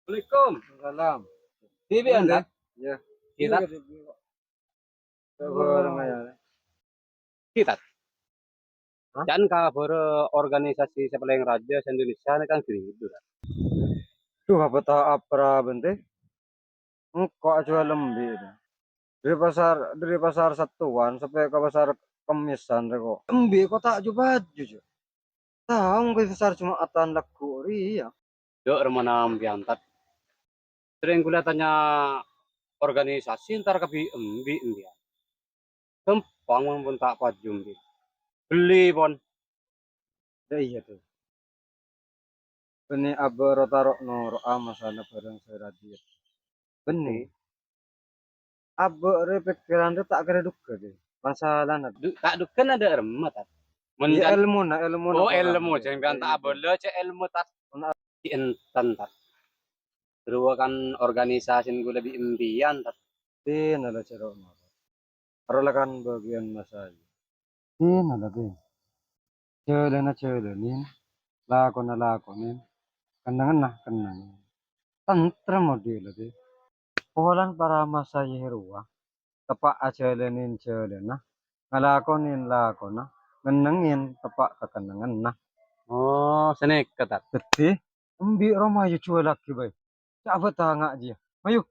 Assalamualaikum. Salam. Bibi anda? Ya. Kita, kita. Hah? Dan kabar organisasi Sepeleng Raja Indonesia ini kan gini gitu kan. Tuh apa tahu apa bente? Kok aja lembih. Dari pasar Satuan sampai ke pasar Kemisan kok. Lembih kok tak coba jujur. Tahu nggak besar cuma atan laku ya. Dok remana biantat. Sering kelihatannya organisasi ntar kebi embi dia. Tempang pun tak pajum di. Beli pon. Ya iya tuh. Beni abero taruh noro masalah barang seradiat. Beni. Abo pikiran tuh tak kira duka deh. Masalah nanti. Tak dukan ada remat. Ya Menjan. ilmu na ilmu na Oh orang. ilmu jangan biantat abole cek ilmu tak. Entan tak. Terus kan organisasi gue lebih impian tak. Tin ada cerok noro. Kan bagian masalah. Tin ada tin. Celenin. Lakonin. Kenangan nah kenangan. Tantra model deh. Poholan para masa yeruwa. Tepak acelenin celena. Ngalakonin lakona. Ngenengin tepak kekenangan nah. Oh, senek ketat. Teti. Embi Roma yu cuy laki bay. Cak betah ngak dia. Ayo.